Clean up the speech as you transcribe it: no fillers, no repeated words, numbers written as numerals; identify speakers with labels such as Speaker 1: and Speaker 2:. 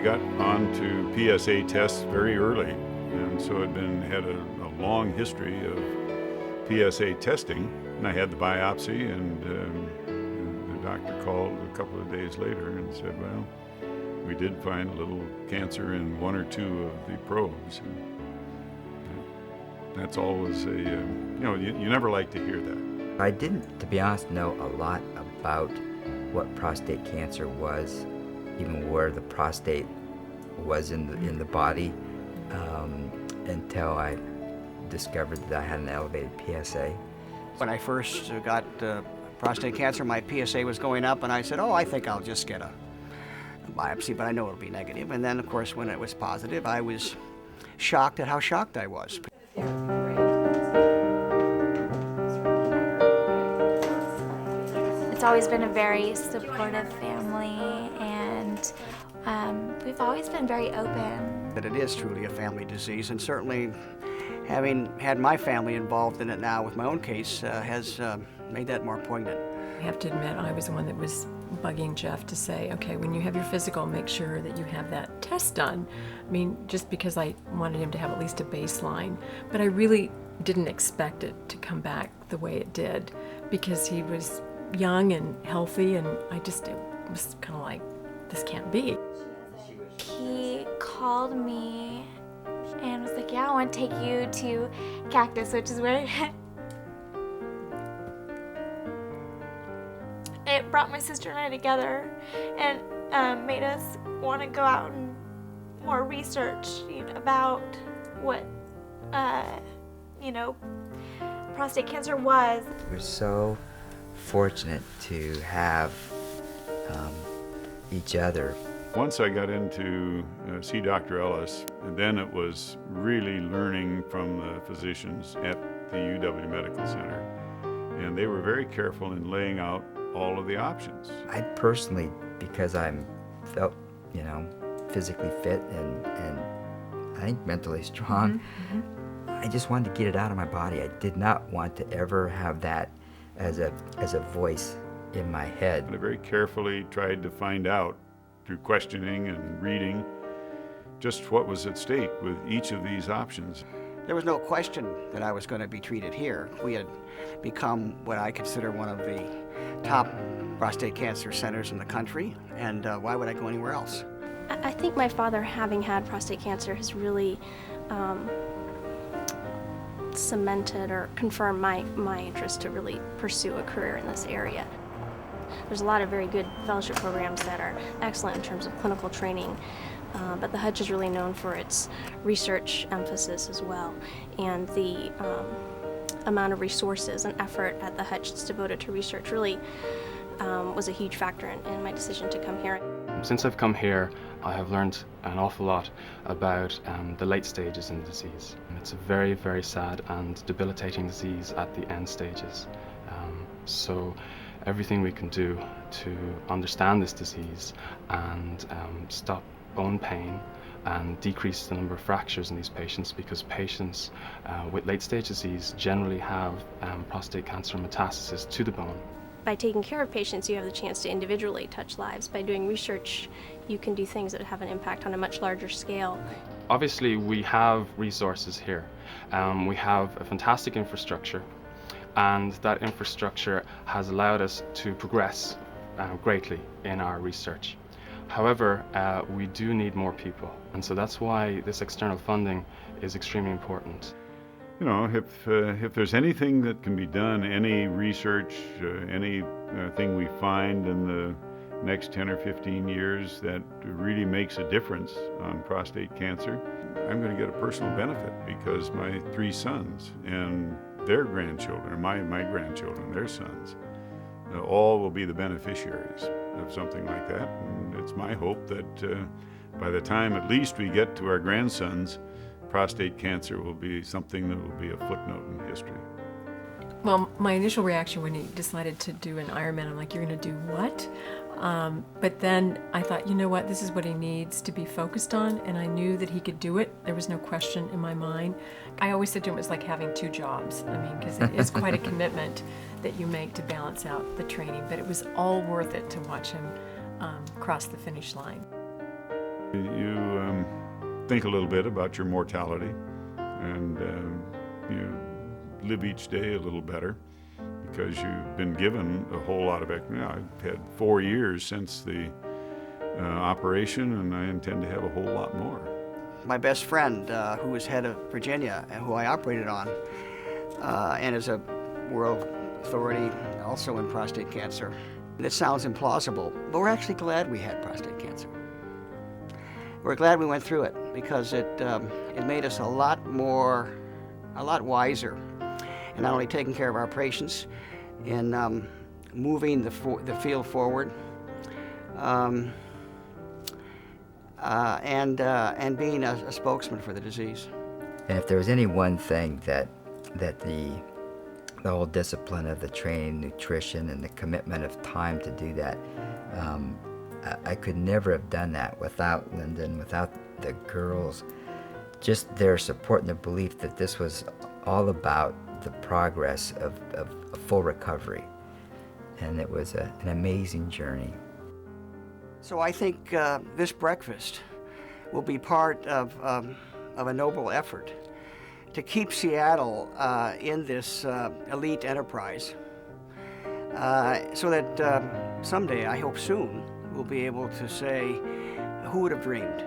Speaker 1: got on to PSA tests very early, and so had a long history of PSA testing. And I had the biopsy, and the doctor called a couple of days later and said, well, we did find a little cancer in one or two of the probes. And that's always you never like to hear that.
Speaker 2: I didn't, to be honest, know a lot about what prostate cancer was, even where the prostate was in the body, until I discovered that I had an elevated PSA.
Speaker 3: When I first got prostate cancer, my PSA was going up, and I said, oh, I think I'll just get a biopsy, but I know it'll be negative. And then, of course, when it was positive, I was shocked at how shocked I was.
Speaker 4: It's always been a very supportive family, and we've always been very open.
Speaker 3: That it is truly a family disease, and certainly having had my family involved in it now with my own case has made that more poignant.
Speaker 5: I have to admit, I was the one that was bugging Jeff to say, okay, when you have your physical, make sure that you have that test done. I mean, just because I wanted him to have at least a baseline, but I really didn't expect it to come back the way it did, because he was young and healthy, and it was kind of like, this can't be.
Speaker 4: He called me and was like, yeah, I want to take you to Cactus, which is where it brought my sister and I together, and made us want to go out and more research about what prostate cancer was.
Speaker 2: We're so fortunate to have each other.
Speaker 1: Once I got into see Dr. Ellis, and then it was really learning from the physicians at the UW Medical Center. And they were very careful in laying out all of the options.
Speaker 2: I personally, because I felt, physically fit and I think mentally strong, I just wanted to get it out of my body. I did not want to ever have that as a voice in my head.
Speaker 1: I very carefully tried to find out through questioning and reading just what was at stake with each of these options.
Speaker 3: There was no question that I was going to be treated here. We had become what I consider one of the top prostate cancer centers in the country, and why would I go anywhere else?
Speaker 6: I think my father, having had prostate cancer, has really cemented or confirmed my interest to really pursue a career in this area. There's a lot of very good fellowship programs that are excellent in terms of clinical training, but the Hutch is really known for its research emphasis as well, and the amount of resources and effort at the Hutch that's devoted to research really was a huge factor in my decision to come here.
Speaker 7: Since I've come here, I have learned an awful lot about the late stages in the disease. It's a very, very sad and debilitating disease at the end stages. So everything we can do to understand this disease and stop bone pain and decrease the number of fractures in these patients, because patients with late stage disease generally have prostate cancer metastasis to the bone.
Speaker 6: By taking care of patients, you have the chance to individually touch lives. By doing research, you can do things that have an impact on a much larger scale.
Speaker 7: Obviously, we have resources here. We have a fantastic infrastructure, and that infrastructure has allowed us to progress greatly in our research. However, we do need more people, and so that's why this external funding is extremely important.
Speaker 1: If there's anything that can be done, any research, anything we find in the next 10 or 15 years that really makes a difference on prostate cancer, I'm going to get a personal benefit, because my 3 sons and their grandchildren, my grandchildren, their sons, all will be the beneficiaries of something like that. And it's my hope that by the time at least we get to our grandsons, prostate cancer will be something that will be a footnote in history.
Speaker 5: Well, my initial reaction when he decided to do an Ironman, I'm like, you're going to do what? But then I thought, you know what, this is what he needs to be focused on, and I knew that he could do it. There was no question in my mind. I always said to him, it's like having 2 jobs. I mean, because it is quite a commitment that you make to balance out the training, but it was all worth it to watch him cross the finish line.
Speaker 1: You think a little bit about your mortality, and you live each day a little better because you've been given a whole lot of. I've had 4 years since the operation, and I intend to have a whole lot more.
Speaker 3: My best friend, who was head of Virginia and who I operated on, and is a world authority also in prostate cancer. It sounds implausible, but we're actually glad we had prostate cancer. We're glad we went through it because it made us a lot wiser in not only taking care of our patients, in moving the field forward, and being a spokesman for the disease.
Speaker 2: And if there was any one thing that the whole discipline of the training, nutrition, and the commitment of time to do that, I could never have done that without Lyndon, without the girls, just their support and their belief that this was all about the progress of a full recovery. And it was an amazing journey.
Speaker 3: So I think this breakfast will be part of a noble effort to keep Seattle in this elite enterprise, so that someday, I hope soon, we'll be able to say, who would have dreamed?